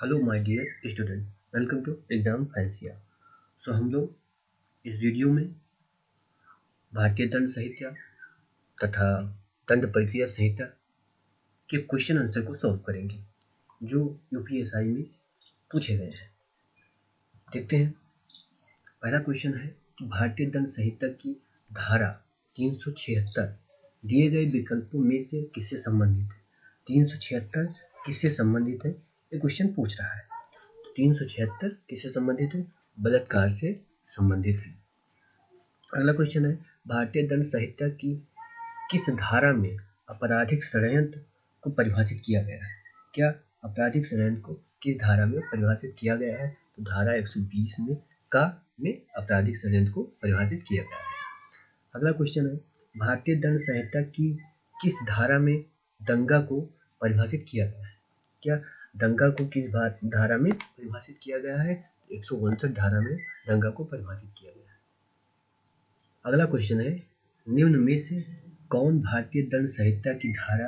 Hello my dear student, welcome to exam Fancia. So हम लोग इस वीडियो में भारतीय दंड संहिता तथा दंड प्रक्रिया संहिता के क्वेश्चन आंसर को सॉल्व करेंगे जो यूपीएसआई में पूछे गए हैं। देखते हैं। पहला क्वेश्चन है कि भारतीय दंड संहिता की धारा 376 दिए गए विकल्पों में से किससे संबंधित है। 376 किससे संबंधित है, ये क्वेश्चन पूछ रहा है। 376 किससे संबंधित है? बलात्कार से संबंधित है। अगला क्वेश्चन है भारतीय दंड संहिता की किस धारा में आपराधिक षड्यंत्र को परिभाषित किया गया है। क्या आपराधिक षड्यंत्र को किस धारा में परिभाषित किया गया है? तो धारा 120 में आपराधिक षड्यंत्र को परिभाषित किया गया है। अगला क्वेश्चन है भारतीय दंड संहिता की किस धारा में दंगा को परिभाषित किया गया है। क्या दंगा को किस धारा में परिभाषित किया गया है? 159 धारा में दंगा को परिभाषित किया गया है। अगला क्वेश्चन है निम्न में से कौन भारतीय दंड संहिता की धारा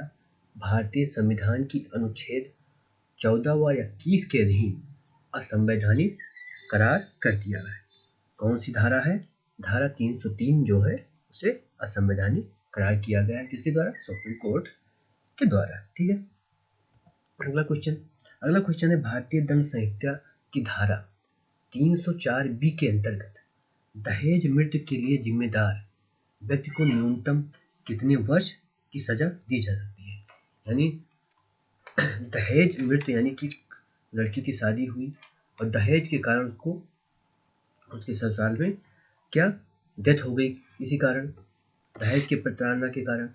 भारतीय संविधान की अनुच्छेद 14 व 21 के अधीन असंवैधानिक करार कर दिया है। कौन सी धारा है? धारा 303 जो है उसे असंवैधानिक करार किया गया है। किसके द्वारा? सुप्रीम कोर्ट के द्वारा। ठीक है। अगला क्वेश्चन है भारतीय दंड संहिता की धारा 304 बी के अंतर्गत दहेज मृत्यु के लिए जिम्मेदार व्यक्ति को न्यूनतम कितने वर्ष की सजा दी जा सकती है। यानी दहेज मृत्यु यानी कि लड़की की शादी हुई और दहेज के कारण उसके ससुराल में क्या डेथ हो गई, इसी कारण दहेज के प्रताड़ना के कारण,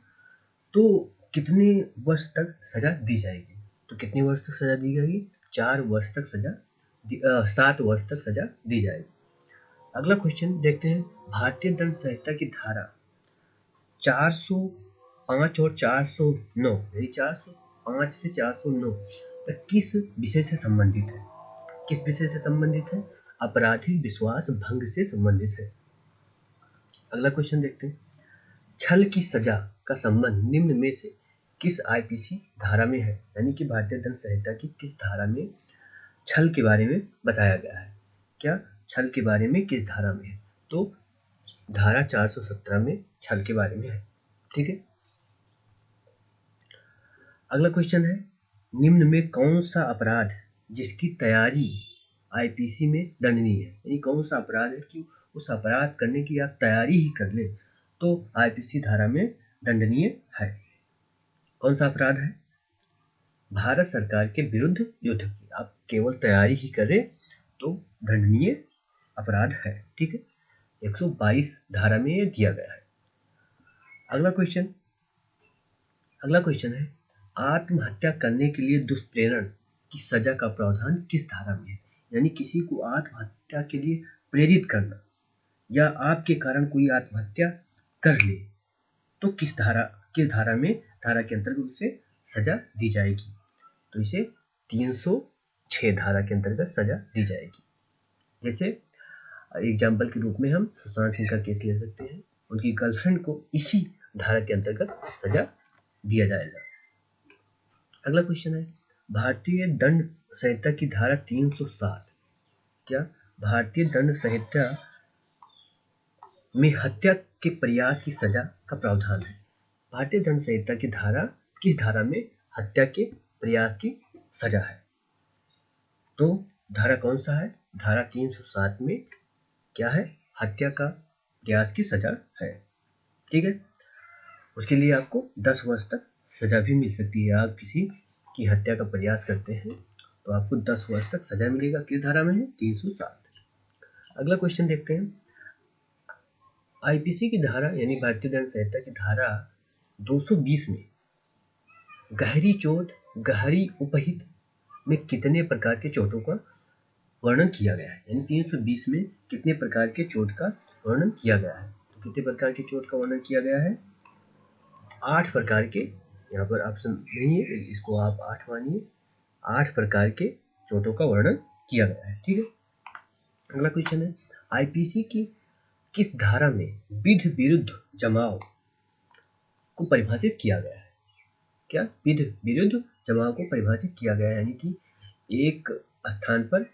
तो कितने वर्ष तक सजा दी जाएगी? तो कितने वर्ष तक सजा दी जाएगी? 7 वर्ष तक सजा दी जाएगी। अगला क्वेश्चन देखते हैं भारतीय दंड संहिता की धारा 405 और 409 यानी 405 से 409 तक किस विषय से संबंधित है? किस विषय से संबंधित है? आपराधिक विश्वास भंग से संबंधित है। अगला क्वेश्चन देखते हैं छल की सजा का संबंध निम्न में से किस आईपीसी धारा में है। यानी कि भारतीय दंड संहिता की किस धारा में छल के बारे में बताया गया है। क्या छल के बारे में किस धारा में है? तो धारा 417 में छल के बारे में है। ठीक है। अगला क्वेश्चन है निम्न में कौन सा अपराध जिसकी तैयारी आईपीसी में दंडनीय है। यानी कौन सा अपराध है कि उस अपराध करने की आप तैयारी ही कर ले तो आईपीसी धारा में दंडनीय है। कौन सा अपराध है? भारत सरकार के विरुद्ध युद्ध की आप केवल तैयारी ही करें तो दंडनीय अपराध है। ठीक है। 122 धारा में ये दिया गया है। अगला क्वेश्चन है आत्महत्या करने के लिए दुष्प्रेरण की सजा का प्रावधान किस धारा में है। यानी किसी को आत्महत्या के लिए प्रेरित करना या आपके कारण कोई आत्महत्या कर ले तो किस धारा के अंतर्गत उसे सजा दी जाएगी? तो इसे 306 धारा के अंतर्गत सजा दी जाएगी। जैसे एग्जाम्पल के रूप में हम सुशांत सिंह का केस ले सकते हैं। उनकी गर्लफ्रेंड को इसी धारा के अंतर्गत सजा दिया जाएगा। अगला क्वेश्चन है भारतीय दंड संहिता की धारा 307 क्या भारतीय दंड संहिता में हत्या के प्रयास की सजा का प्रावधान है। भारतीय दंड संहिता की धारा किस धारा में हत्या के प्रयास की सजा है? तो धारा कौन सा है? धारा 307 में क्या है? हत्या का प्रयास की सजा है। ठीक है। उसके लिए आपको 10 वर्ष तक सजा भी मिल सकती है। आप किसी की हत्या का प्रयास करते हैं तो आपको 10 वर्ष तक सजा मिलेगा। किस धारा में है? 307। अगला क्वेश्चन देखते हैं आईपीसी की धारा यानी भारतीय दंड संहिता की धारा 220 में गहरी चोट गहरी उपहित में कितने प्रकार के चोटों का वर्णन किया गया है। यानी 320 में कितने प्रकार के चोट का वर्णन किया गया है? तो कितने प्रकार की चोट का वर्णन किया गया है? 8 प्रकार के। यहाँ पर ऑप्शन नहीं है, इसको आप 8 मानिए। 8 प्रकार के चोटों का वर्णन किया गया है। ठीक है। अगला क्वेश्चन है आईपीसी की किस धारा में विध विरुद्ध जमाव को परिभाषित किया गया है। क्या विध विरुद्ध जमाव को परिभाषित किया गया है? यानी कि एक स्थान पर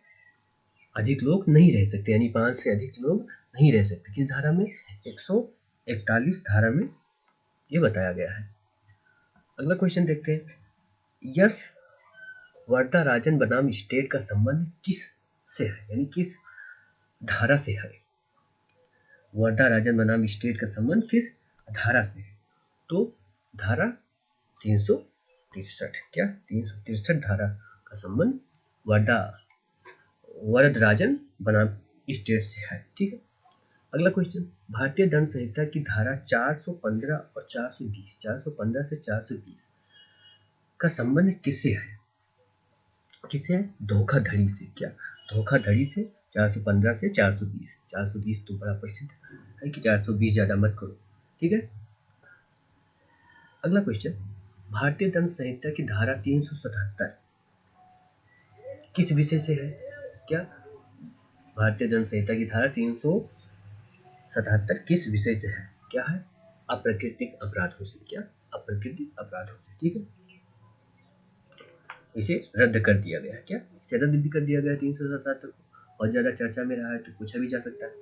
अधिक लोग नहीं रह सकते, यानी 5 से अधिक लोग नहीं रह सकते। किस धारा में? 141 धारा में ये बताया गया है। अगला क्वेश्चन देखते हैं, यस वरदाराजन बनाम स्टेट का संबंध किस से है, यानी किस धारा से है? वरदाराजन बनाम स्टेट का संबंध किस धारा से है? तो धारा 363, क्या 363 धारा का संबंध वरदराजन बनाम स्टेट से है। ठीक है। अगला क्वेश्चन, भारतीय दंड संहिता की धारा 415 और 420, 415 से 420 का संबंध किससे है? किससे? धोखाधड़ी से। क्या? धोखाधड़ी से। 415 से 420, 420 तो बड़ा प्रसिद्ध है कि 420 ज्यादा मत करो। ठीक है। अगला क्वेश्चन, भारतीय दंड संहिता की धारा 377 किस विषय से है? क्या? भारतीय दंड संहिता की धारा 377 किस विषय से है? क्या है? अप्राकृतिक अपराधों से। क्या? अप्राकृतिक अपराधों से। ठीक है। इसे रद्द कर दिया गया है। क्या? इसे रद्द भी कर दिया गया 377 को, और ज्यादा चर्चा में रहा है तो पूछा भी जा सकता है।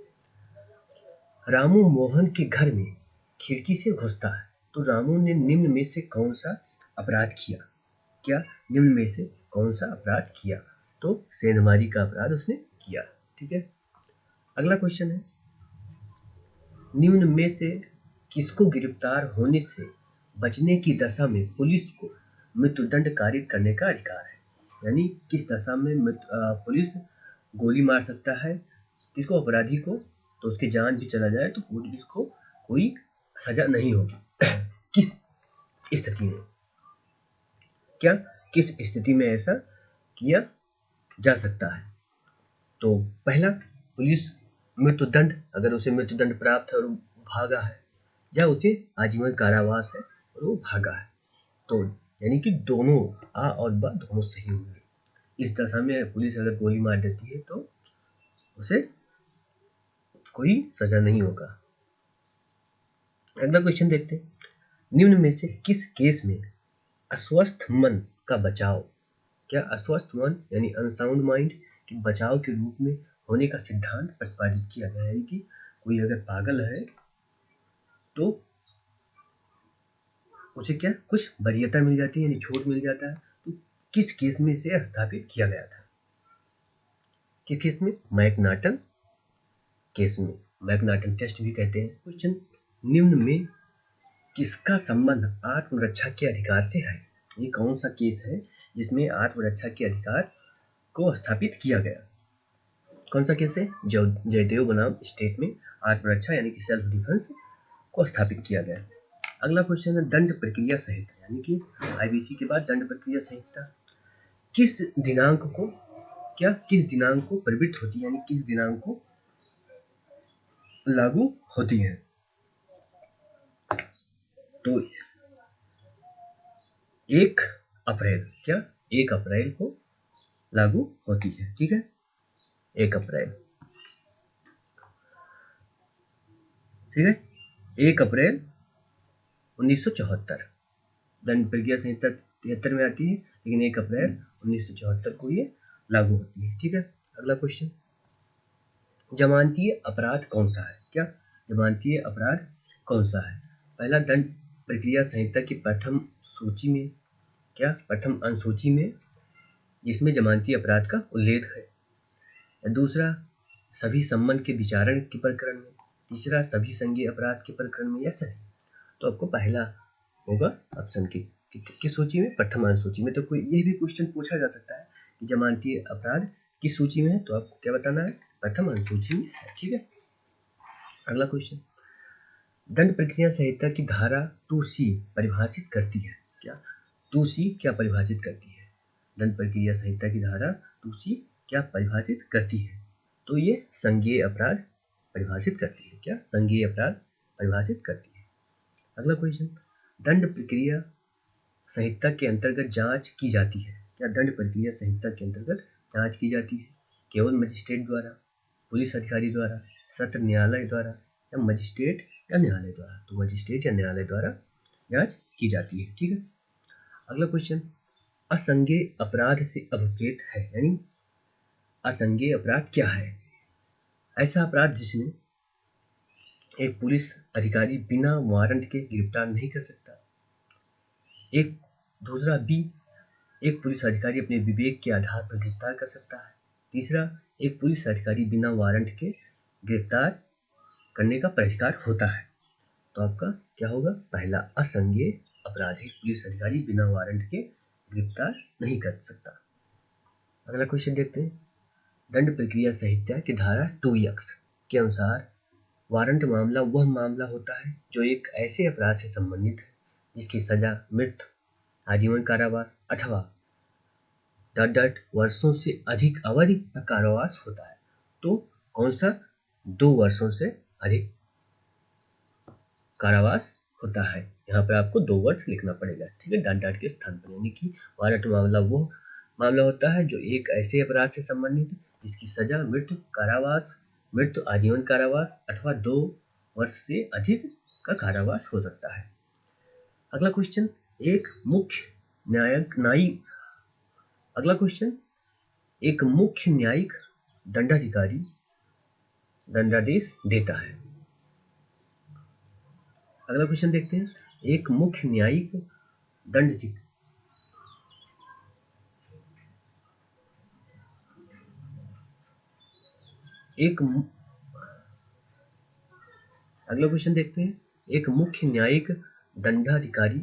रामू मोहन के घर में खिड़की से घुसता है, तो रामू ने निम्न में से कौन सा अपराध किया? क्या? निम्न में से कौन सा अपराध किया? तो सेंधमारी का अपराध उसने किया। ठीक है। अगला क्वेश्चन है, निम्न में से किसको गिरफ्तार होने से बचने की दशा में पुलिस को मृत्युदंड कारित करने का अधिकार है? यानी किस दशा में पुलिस गोली मार सकता है किसको? अपराधी को, तो उसकी जान भी चला जाए तो पुलिस को कोई सजा नहीं होगी। किस स्थिति में? क्या? किस स्थिति में ऐसा किया जा सकता है? तो पहला, पुलिस मृत्युदंड, अगर उसे मृत्युदंड प्राप्त है और भागा है, या उसे आजीवन कारावास है और वो भागा है, तो यानी कि दोनों आ और ब दोनों सही होंगे। इस दशा में पुलिस अगर गोली मार देती है तो उसे कोई सजा नहीं होगा। अगला क्वेश्चन देखते हैं, निम्न में से किस केस में अस्वस्थ मन का बचाव? क्या? अस्वस्थ मन यानी अनसाउंड माइंड के बचाव के रूप में होने का सिद्धांत प्रतिपादित किया गया है कि कोई अगर पागल है तो उसे क्या कुछ वरीयता मिल जाती है, यानी छूट मिल जाता है। तो किस केस में इसे स्थापित किया गया था? किस केस में? मैकनाटन केस में, मैकनाटन टेस्ट भी कहते हैं। क्वेश्चन, निम्न में किसका संबंध आत्मरक्षा के अधिकार से है? ये कौन सा केस है जिसमें आत्मरक्षा के अधिकार को स्थापित किया गया? कौन सा केस है? जयदेव बनाम स्टेट में आत्मरक्षा यानी कि सेल्फ डिफेंस को स्थापित किया गया। अगला क्वेश्चन है, दंड प्रक्रिया संहिता यानी कि आईबीसी के बाद दंड प्रक्रिया संहिता किस दिनांक को, क्या किस दिनांक को प्रवृत्त होती है, यानी किस दिनांक को लागू होती है? तो 1 अप्रैल, क्या 1 अप्रैल को लागू होती है। ठीक है, 1 अप्रैल, ठीक है, 1 अप्रैल 1974 दंड प्रक्रिया संहिता 73 में आती है, लेकिन 1 अप्रैल 1974 को ये लागू होती है। ठीक है। अगला क्वेश्चन, जमानतीय अपराध कौन सा है? क्या जमानतीय अपराध कौन सा है? पहला, दंड प्रक्रिया संहिता की प्रथम सूची में, क्या प्रथम अनुसूची में जिसमें जमानतीय अपराध का उल्लेख है। दूसरा, सभी सम्मन के विचारण के प्रकरण में। तीसरा, सभी संज्ञेय अपराध के प्रकरण में। ऐसा है तो आपको पहला होगा ऑप्शन किस सूची में? प्रथम अनुसूची में। तो कोई ये भी क्वेश्चन पूछा जा सकता है कि जमानतीय अपराध किस सूची में है, तो आपको क्या बताना है? प्रथम अनुसूची में है। ठीक है। अगला क्वेश्चन, दंड प्रक्रिया संहिता की धारा 2C परिभाषित करती है। क्या 2C क्या परिभाषित करती है? दंड प्रक्रिया संहिता की धारा 2C क्या परिभाषित करती है? तो ये संज्ञेय अपराध परिभाषित करती है। क्या संज्ञेय अपराध परिभाषित करती है। अगला क्वेश्चन, दंड प्रक्रिया संहिता के अंतर्गत जांच की जाती है। क्या दंड प्रक्रिया संहिता के अंतर्गत जांच की जाती है? केवल मजिस्ट्रेट द्वारा, पुलिस अधिकारी द्वारा, सत्र न्यायालय द्वारा, या मजिस्ट्रेट या न्यायालय द्वारा? तो मजिस्ट्रेट या न्यायालय द्वारा जांच की जाती है। ठीक है। अगला क्वेश्चन, असंज्ञेय अपराध से अभिप्रेत है, यानी असंज्ञेय अपराध क्या है? ऐसा अपराध जिसमें एक पुलिस अधिकारी बिना वारंट के गिरफ्तार नहीं कर सकता। एक दूसरा बी, एक पुलिस अधिकारी अपने विवेक के आधार पर गिरफ्तार कर सकता है। तीसरा, एक पुलिस अधिकारी बिना वारंट के गिरफ्तार करने का प्राधिकार होता है। तो आपका क्या होगा? पहला असंज्ञेय अपराध है, पुलिस अधिकारी बिना वारंट के गिरफ्तार नहीं कर सकता। अगला क्वेश्चन देखते हैं। दंड प्रक्रिया संहिता की धारा 2X के अनुसार वारंट मामला वह मामला होता है जो एक ऐसे अपराध से संबंधित है जिसकी सजा मृत्यु, आजीवन कारावास अथवा वर्षों से अधिक अवधि का कारावास होता है। तो कौन सा? 2 वर्षों से अधिक कारावास होता है। यहाँ पर आपको 2 वर्ष लिखना पड़ेगा, ठीक है, डांट के स्थान पर। यानी कि वारंट मामला वो मामला होता है जो एक ऐसे अपराध से संबंधित है जिसकी सजा मृत्यु, कारावास, मृत्यु, आजीवन कारावास अथवा 2 वर्ष से अधिक का कारावास हो सकता है। अगला क्वेश्चन, एक मुख्य न्यायिक दंडाधिकारी दंडादेश देता है। अगला क्वेश्चन देखते हैं। एक मुख्य न्यायिक दंडाधिकारी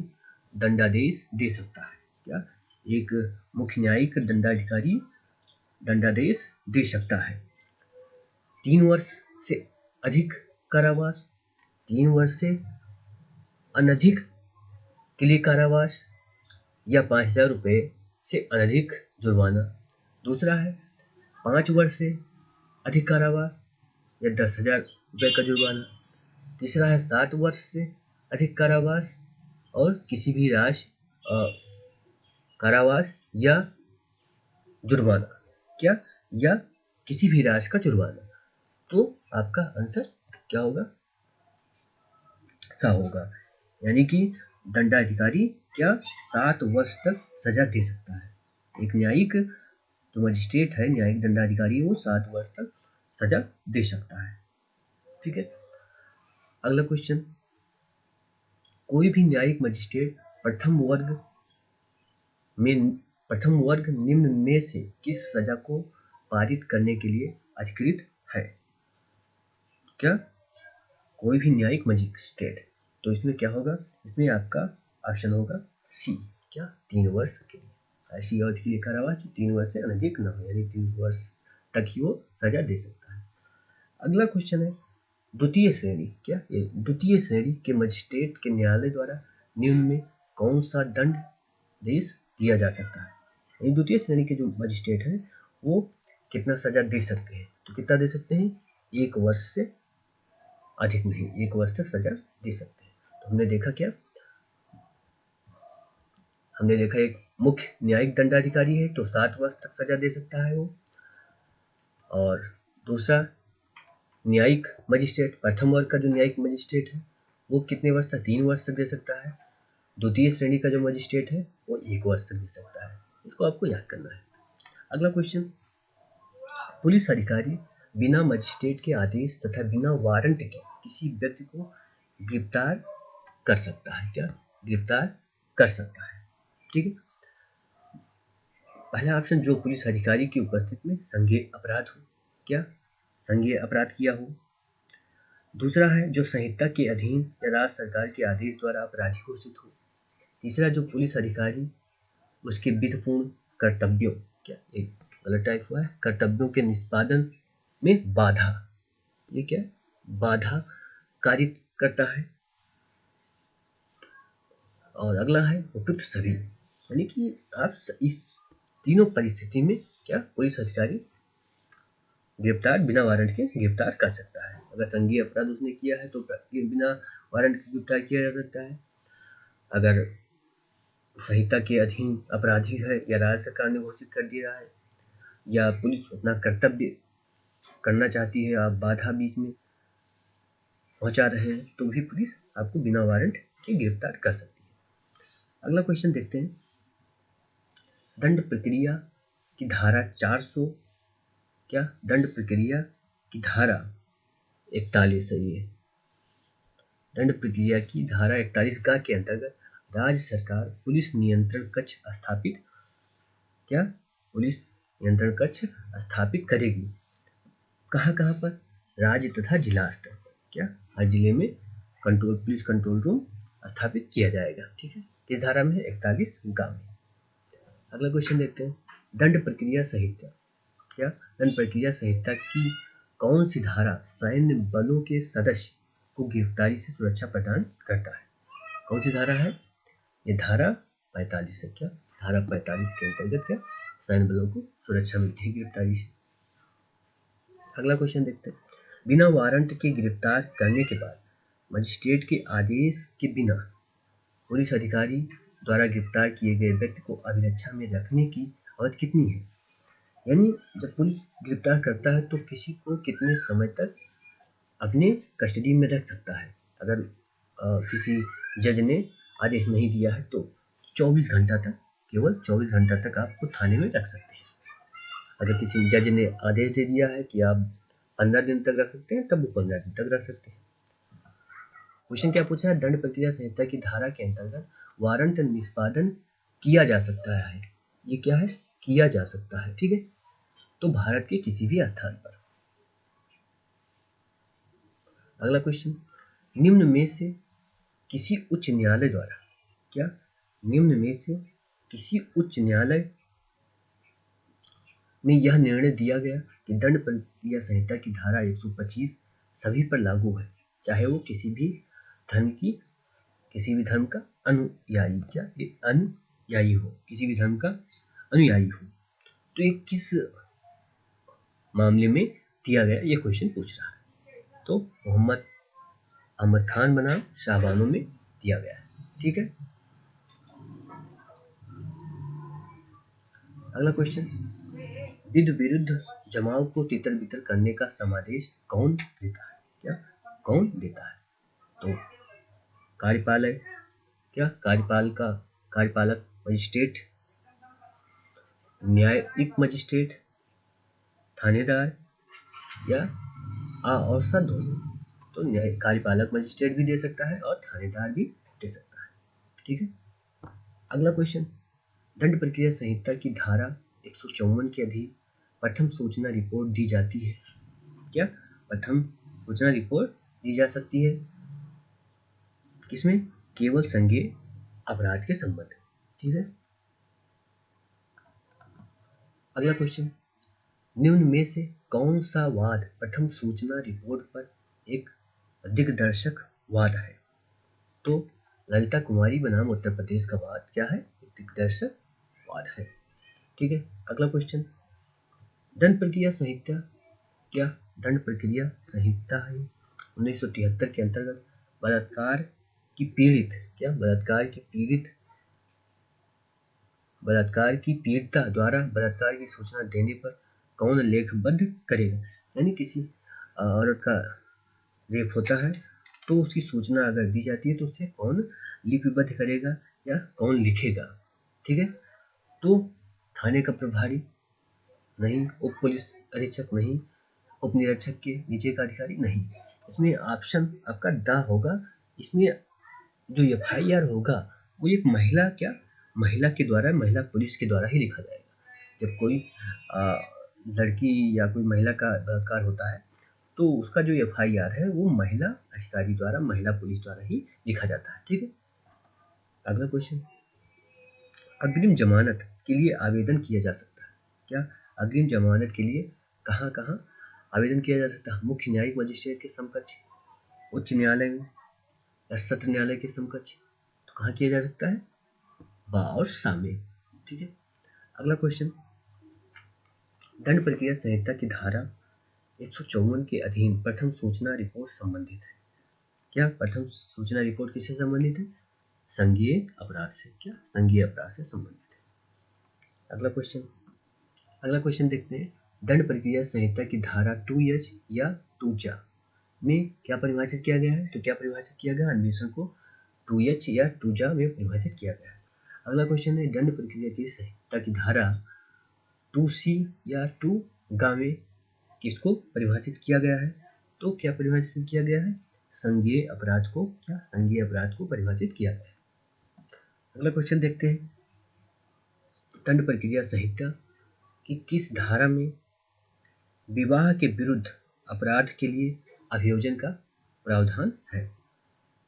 दंडादेश दे सकता है। क्या? एक मुख्य न्यायिक दंडाधिकारी दंडादेश दे सकता है। 3 वर्ष से अधिक कारावास, 3 वर्ष से अनधिक के लिए कारावास या 5,000 रुपये से अनधिक जुर्माना। दूसरा है 5 वर्ष से अधिक कारावास या 10,000 रुपये का जुर्माना। तीसरा है 7 वर्ष से अधिक कारावास और किसी भी राशि कारावास या जुर्माना। क्या? या किसी भी राशि का जुर्माना। तो आपका आंसर क्या होगा? सा होगा। यानी कि दंडाधिकारी क्या 7 वर्ष तक सजा दे सकता है। एक न्यायिक जो मजिस्ट्रेट है, न्यायिक दंडाधिकारी, वो 7 वर्ष तक सजा दे सकता है। ठीक है। अगला क्वेश्चन, कोई भी न्यायिक मजिस्ट्रेट प्रथम वर्ग निम्न में से किस सजा को पारित करने के लिए अधिकृत है? क्या? कोई भी न्यायिक मजिस्ट्रेट। तो इसमें क्या होगा? इसमें आपका ऑप्शन होगा सी। क्या? 3 वर्ष के लिए ऐसी अवधि के लिए कारावास जो 3 वर्ष से अधिक न हो, यानी 3 वर्ष तक ही वो सजा दे सकता है। अगला क्वेश्चन है द्वितीय श्रेणी। क्या? द्वितीय श्रेणी के मजिस्ट्रेट के न्यायालय द्वारा निम्न में कौन सा दंडादेश दिया जा सकता है? द्वितीय श्रेणी के जो मजिस्ट्रेट हैं वो कितना सजा दे सकते हैं? तो कितना दे सकते हैं? 1 वर्ष से अधिक नहीं, 1 वर्ष तक सजा दे सकते हैं। तो हमने देखा क्या? हमने देखा एक मुख्य न्यायिक दंडाधिकारी है तो 7 वर्ष तक सजा दे सकता है वो। और दूसरा न्यायिक मजिस्ट्रेट, प्रथम वर्ग का जो न्यायिक मजिस्ट्रेट है वो कितने वर्ष तक? 3 वर्ष तक दे सकता है। द्वितीय श्रेणी का जो मजिस्ट्रेट है वो 1 वर्ष तक दे सकता है। इसको आपको याद करना है। अगला क्वेश्चन, पुलिस अधिकारी बिना मजिस्ट्रेट के आदेश तथा बिना वारंट के किसी व्यक्ति को गिरफ्तार कर सकता है। क्या? गिरफ्तार कर सकता है। ठीक है। पहला ऑप्शन, जो पुलिस अधिकारी की उपस्थिति में संज्ञेय अपराध हो। क्या? संज्ञेय अपराध किया हो। दूसरा है जो संहिता के अधीन या राज्य सरकार के आदेश द्वारा अपराधी घोषित हो। तीसरा, जो पुलिस अधिकारी उसके विधिपूर्ण कर्तव्यों, क्या एक गलत टाइप हुआ है, कर्तव्यों के निष्पादन में बाधा, ये क्या? बाधा कारित करता है। और अगला है उपयुक्त सभी, यानी कि आप इस तीनों परिस्थिति में क्या पुलिस अधिकारी गिरफ्तार बिना वारंट के गिरफ्तार कर सकता है। अगर संज्ञेय अपराध उसने किया है तो बिना वारंट के गिरफ्तार किया जा सकता है। अगर संहिता के अधीन अपराधी है या राज्य सरकार ने घोषित कर दिया है या पुलिस अपना कर्तव्य करना चाहती है, आप बाधा बीच में पहुंचा रहे हैं, तो भी पुलिस आपको बिना वारंट के गिरफ्तार कर सकती है। अगला क्वेश्चन देखते हैं। दंड प्रक्रिया की धारा 400 क्या दंड प्रक्रिया की धारा 41 है ये। दंड प्रक्रिया की धारा 41 का के अंतर्गत राज्य सरकार पुलिस नियंत्रण कक्ष स्थापित करेगी। कहाँ कहाँ पर? राज्य तथा जिला स्तर पर। क्या? हर जिले में पुलिस कंट्रोल रूम स्थापित किया जाएगा। ठीक है, किस धारा में? 41 गांव में। अगला क्वेश्चन देखते हैं, दंड प्रक्रिया संहिता। क्या? दंड प्रक्रिया संहिता की कौन सी धारा सैन्य बलों के सदस्य को गिरफ्तारी से सुरक्षा प्रदान करता है? कौन सी धारा है? ये धारा 45 है। क्या? धारा 45 के अंतर्गत क्या सैन्य बलों को सुरक्षा मिलती है गिरफ्तारी से। अगला क्वेश्चन देखते हैं, बिना वारंट के गिरफ्तार करने के बाद मजिस्ट्रेट के आदेश के बिना पुलिस अधिकारी द्वारा गिरफ्तार किए गए व्यक्ति को अभिरक्षा में रखने की अवधि कितनी है? यानी जब पुलिस गिरफ्तार करता है तो किसी को कितने समय तक अपने कस्टडी में रख सकता है? अगर किसी जज ने आदेश नहीं दिया है तो 24 घंटा तक, केवल 24 घंटा तक आपको थाने में रख सकते हैं। अगर किसी जज ने आदेश दे दिया है कि आप 15 दिन तक रख सकते हैं, तब वो 15 दिन तक रख सकते हैं। क्वेश्चन क्या पूछा है? दंड प्रक्रिया संहिता की धारा के अंतर्गत वारंट निष्पादन किया जा सकता है। ये क्या है? किया जा सकता है। ठीक है, तो भारत के किसी भी स्थान पर। अगला क्वेश्चन, निम्न में से किसी उच्च न्यायालय द्वारा, क्या निम्न में से किसी उच्च न्यायालय में यह निर्णय दिया गया कि दंड प्रक्रिया संहिता की धारा 125 सभी पर लागू है, चाहे वो किसी भी धर्म का अनुयायी, क्या ये अनुयायी हो, किसी भी धर्म का अनुयायी हो। तो ये किस मामले में दिया गया, ये क्वेश्चन पूछ रहा है। तो मोहम्मद अहमद खान बनाम शाहबानो में दिया गया है। ठीक है, अगला क्वेश्चन, विरुद्ध जमाव को तितर बितर करने का समादेश कौन देता है? क्या कौन देता है? तो कार्यपालक, क्या कार्यपालक मजिस्ट्रेट, न्यायिक मजिस्ट्रेट, थानेदार या आ और सा दोनों। तो कार्यपालक मजिस्ट्रेट भी दे सकता है और थानेदार भी दे सकता है। ठीक है, अगला क्वेश्चन, दंड प्रक्रिया संहिता की धारा 154 के अधीन प्रथम सूचना रिपोर्ट दी जाती है। क्या प्रथम सूचना रिपोर्ट दी जा सकती है? किसमें? केवल संज्ञेय अपराध के संबंध। ठीक है, अगला क्वेश्चन, निम्न में से कौन सा वाद प्रथम सूचना रिपोर्ट पर एक दिग्दर्शक वाद है? तो ललिता कुमारी बनाम उत्तर प्रदेश का वाद क्या है? दिग्दर्शक वाद है। ठीक है, अगला क्वेश्चन, दंड प्रक्रिया संहिता, क्या दंड प्रक्रिया संहिता है 1973 के अंतर्गत बलात्कार की पीड़ित, क्या बलात्कार की पीड़िता द्वारा बलात्कार की सूचना देने पर कौन लेखबद्ध करेगा? यानी किसी औरत का रेप होता है तो उसकी सूचना अगर दी जाती है तो उसे कौन लिपिबद्ध करेगा या कौन लिखेगा? ठीक है, तो थाने का प्रभारी नहीं, उप पुलिस अधीक्षक नहीं, उप निरीक्षक के नीचे का अधिकारी नहीं। इसमें ऑप्शन आपका दा होगा। इसमें जो FIR होगा वो एक महिला के द्वारा, महिला पुलिस के द्वारा ही लिखा जाएगा। जब कोई लड़की या कोई महिला का बलात्कार होता है तो उसका जो FIR है वो महिला अधिकारी द्वारा, महिला पुलिस द्वारा ही लिखा जाता है। ठीक है, अगला क्वेश्चन, अग्रिम जमानत के लिए आवेदन किया जा सकता है। क्या अग्रिम जमानत के लिए कहाँ कहाँ आवेदन किया जा सकता है? मुख्य न्यायिक मजिस्ट्रेट के समकक्ष, उच्च न्यायालय में या सत्र न्यायालय के समकक्ष। तो कहाँ किया जा सकता है? बा और सा में। ठीक है, अगला क्वेश्चन, दंड प्रक्रिया संहिता की धारा 154 के अधीन प्रथम सूचना रिपोर्ट संबंधित है। क्या प्रथम सूचना रिपोर्ट किससे संबंधित है? संज्ञेय अपराध से। क्या संज्ञेय अपराध से संबंधित है। अगला क्वेश्चन देखते हैं, दंड प्रक्रिया संहिता की धारा 2H या 2जा में क्या परिभाषित किया गया है? तो क्या परिभाषित किया गया? अन्वेषण को 2H या 2जा में परिभाषित किया गया है। अगला क्वेश्चन है, दंड प्रक्रिया की संहिता की धारा 2C या 2गा में किसको परिभाषित किया गया है? तो क्या परिभाषित किया गया है? संज्ञेय अपराध को, क्या संज्ञेय अपराध को परिभाषित किया गया है। अगला क्वेश्चन देखते हैं, दंड प्रक्रिया संहिता की किस धारा में विवाह के विरुद्ध अपराध के लिए अभियोजन का प्रावधान है?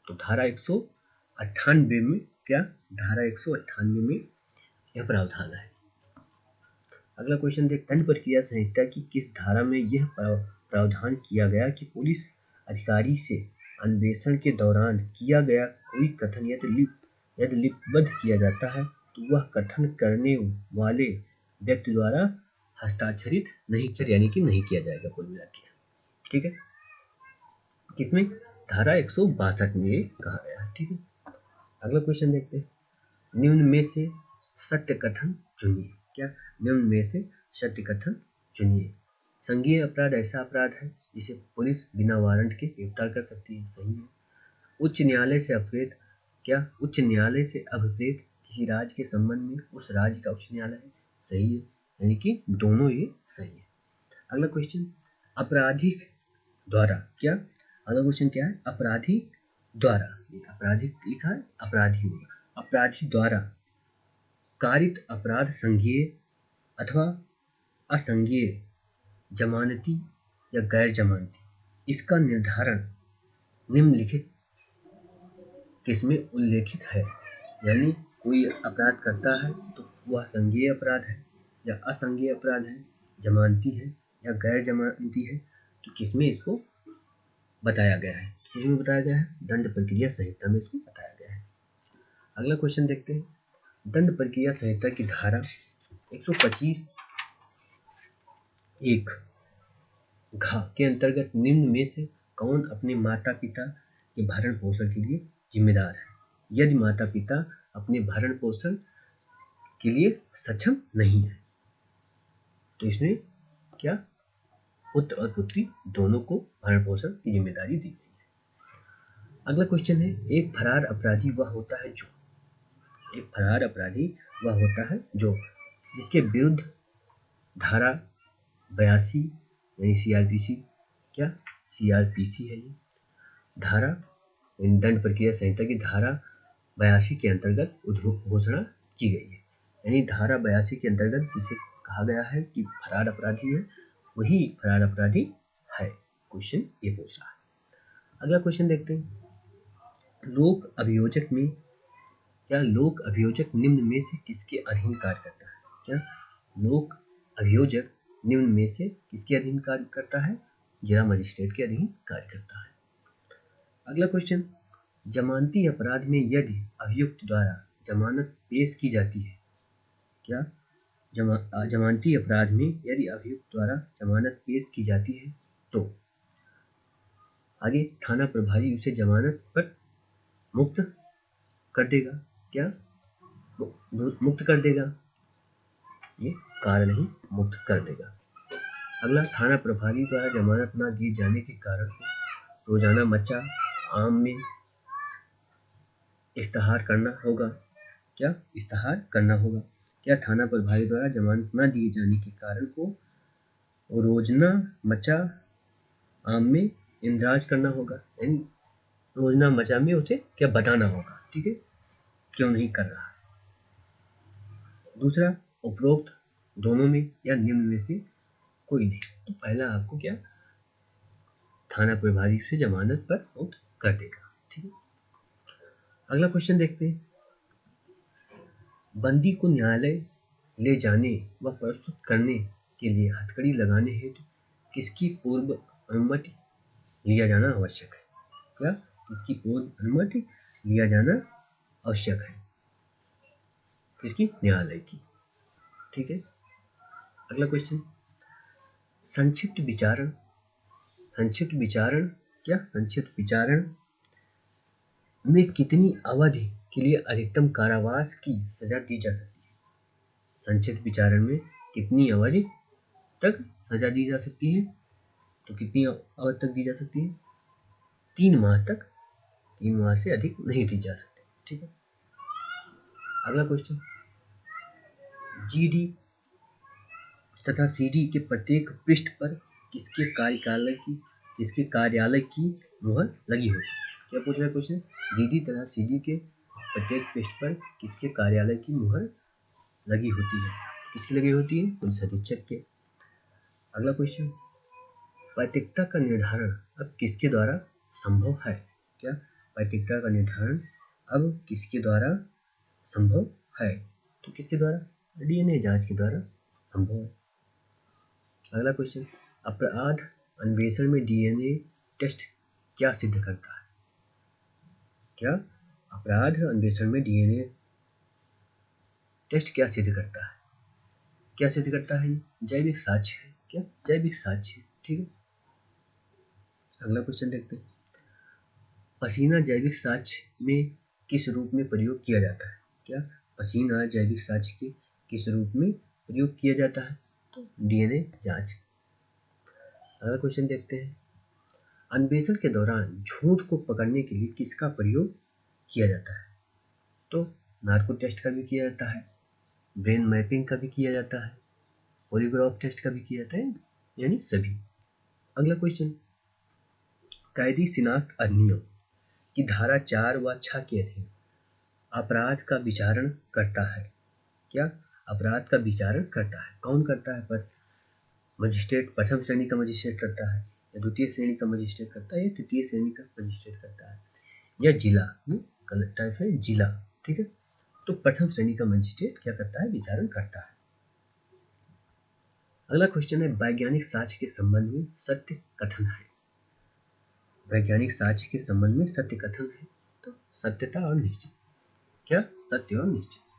तो धारा 198 में, क्या धारा 198 में यह प्रावधान है। अगला क्वेश्चन देखते हैं, दंड प्रक्रिया संहिता की किस धारा में यह प्रावधान किया गया कि पुलिस अधिकारी से अन्वेषण के दौरान किया गया कोई कथन यदि लिपिबद्ध किया जाता है तो वह कथन करने वाले व्यक्ति द्वारा हस्ताक्षरित नहीं, यानी कि नहीं किया जाएगा कुल मिला के। ठीक है, किसमें? धारा 162 में कहा गया है। ठीक है, अगला क्वेश्चन देखते हैं, निम्न में से सत्य कथन चुनिए। क्या? निम्न में से सत्य कथन चुनिए। संज्ञेय अपराध ऐसा अपराध है जिसे पुलिस बिना वारंट के गिरफ्तार कर सकती है, सही है। उच्च न्यायालय से अभिप्रेत, क्या उच्च न्यायालय से अभिप्रेत किसी राज्य के संबंध में उस राज्य का उच्च न्यायालय है, सही है, यानी कि दोनों ये सही है। अगला क्वेश्चन, अपराधी द्वारा, क्या अगला क्वेश्चन क्या है? अपराधी द्वारा, अपराधी लिखा है, अपराधी होगा, अपराधी द्वारा कारित अपराध संज्ञेय अथवा असंज्ञेय, जमानती या गैर जमानती, इसका निर्धारण निम्नलिखित किसमें उल्लेखित है? यानी कोई अपराध करता है तो वह संज्ञेय अपराध है या असंज्ञेय अपराध है, जमानती है या गैर जमानती है, तो किसमें इसको बताया गया है? किसमें बताया गया है? दंड प्रक्रिया संहिता में इसको बताया गया है। अगला क्वेश्चन देखते हैं, दंड प्रक्रिया संहिता की धारा 125 1 घ के अंतर्गत निम्न में से कौन अपने माता पिता के भरण पोषण के लिए जिम्मेदार है? यदि माता पिता अपने भरण पोषण के लिए सक्षम नहीं है तो इसमें क्या पुत्र और पुत्री दोनों को भरण पोषण की जिम्मेदारी दी गई है। अगला क्वेश्चन है, एक फरार अपराधी वह होता है जो, एक फरार अपराधी वह होता है जो जिसके विरुद्ध धारा 82 यानी सीआरपीसी, क्या सीआरपीसी है ये धारा, दंड प्रक्रिया संहिता की धारा 82 के अंतर्गत घोषणा की गई है। यानी धारा 82 के अंतर्गत जिसे कहा गया है कि फरार अपराधी है वही फरार अपराधी है। क्वेश्चन ये पूछ रहा है। अगला क्वेश्चन देखते हैं, लोक अभियोजक में, क्या लोक अभियोजक निम्न में से किसके अधीन कार्य करता है? क्या लोक अभियोजक निम्न में से किसके अधीन कार्य करता है? जिला मजिस्ट्रेट के अधीन कार्य करता है। अगला क्वेश्चन, जमानती अपराध में यदि अभियुक्त द्वारा जमानत पेश की जाती है, क्या जमानती अपराध में यदि अभियुक्त द्वारा जमानत पेश की जाती है तो आगे थाना प्रभारी उसे जमानत पर मुक्त कर देगा, क्या मुक्त कर देगा, ये कारण ही मुक्त कर देगा। अगला, थाना प्रभारी द्वारा जमानत न दिए जाने के कारण रोजाना मचा आम में इश्तहार करना होगा, क्या इश्तहार करना होगा। क्या थाना प्रभारी द्वारा जमानत न दिए जाने के कारण को रोजना मचा आम में इंदराज करना होगा, यानी रोजना मचा में उसे क्या बताना होगा, ठीक है, क्यों नहीं कर रहा। दूसरा, उपरोक्त दोनों में या निम्न में से कोई नहीं, तो पहला आपको क्या थाना प्रभारी से जमानत पर मुक्त कर देगा, ठीक है। अगला क्वेश्चन देखते हैं, बंदी को न्यायालय ले जाने व प्रस्तुत करने के लिए हथकड़ी लगाने हेतु किसकी पूर्व अनुमति लिया जाना आवश्यक है, क्या किसकी पूर्व अनुमति लिया जाना आवश्यक है, किसकी? न्यायालय की, ठीक है। अगला क्वेश्चन, संक्षिप्त विचारण, संक्षिप्त विचारण, क्या संक्षिप्त विचारण में कितनी अवधि के लिए अधिकतम कारावास की सजा दी जा सकती है? संक्षिप्त विचारण में कितनी अवधि तक सजा दी जा सकती है? तो कितनी अवधि तक दी जा सकती है? 3 माह तक, 3 माह से अधिक नहीं दी जा सकती, ठीक है। अगला क्वेश्चन, जीडी तथा सीडी के प्रत्येक पृष्ठ पर किसके कार्यालय की मुहर लगी होती है। क्या पूछ रहा है क्वेश्चन? जीडी तथा सीडी के प्रत्येक पृष्ठ पर किसके कार्यालय की मुहर लगी होती है? किसकी लगी होती है? पुलिस अधीक्षक के। अगला क्वेश्चन, पैतृकता का निर्धारण अब किसके द्वारा संभव है? क्या पैतृकता का निर्धारण अब किसके द्वारा संभव है? तो किसके द्वारा? डीएनए जांच के द्वारा संभव है। अगला क्वेश्चन, अपराध अन्वेषण में डीएनए टेस्ट क्या सिद्ध करता है? क्या अपराध अन्वेषण में डीएनए टेस्ट क्या सिद्ध करता है? क्या सिद्ध करता है? जैविक साक्ष्य है। क्या? जैविक साक्ष्य। ठीक है। अगला क्वेश्चन देखते हैं, पसीना जैविक साक्ष्य में किस रूप में प्रयोग किया जाता है? क्या पसीना जैविक साक्ष्य के किस रूप में प्रयोग किया जाता है? तो डीएनए जांच। अगला क्वेश्चन देखते हैं, अन्वेषण के दौरान झूठ को पकड़ने के लिए किसका प्रयोग किया जाता है? तो नार्को टेस्ट का भी किया जाता है, ब्रेन मैपिंग का भी किया जाता है, पॉलीग्राफ टेस्ट का भी किया जाता है, यानी सभी। अगला क्वेश्चन, कैदी शिनाख्त अधिनियम की धारा 4 व 6 के अधीन अपराध का विचारण करता है। क्या अपराध का विचारण करता है? कौन करता है? पर मजिस्ट्रेट प्रथम श्रेणी का मजिस्ट्रेट करता है, या द्वितीय श्रेणी का मजिस्ट्रेट करता है, या तृतीय श्रेणी का मजिस्ट्रेट करता है, या जिला टाइप है जिला। ठीक है। तो प्रथम श्रेणी का मजिस्ट्रेट क्या करता है? विचारण करता है। अगला क्वेश्चन है, वैज्ञानिक साक्ष्य के संबंध में सत्य कथन है। वैज्ञानिक साक्ष्य के संबंध में सत्य कथन है तो सत्यता और निश्चित। क्या? सत्य और निश्चित।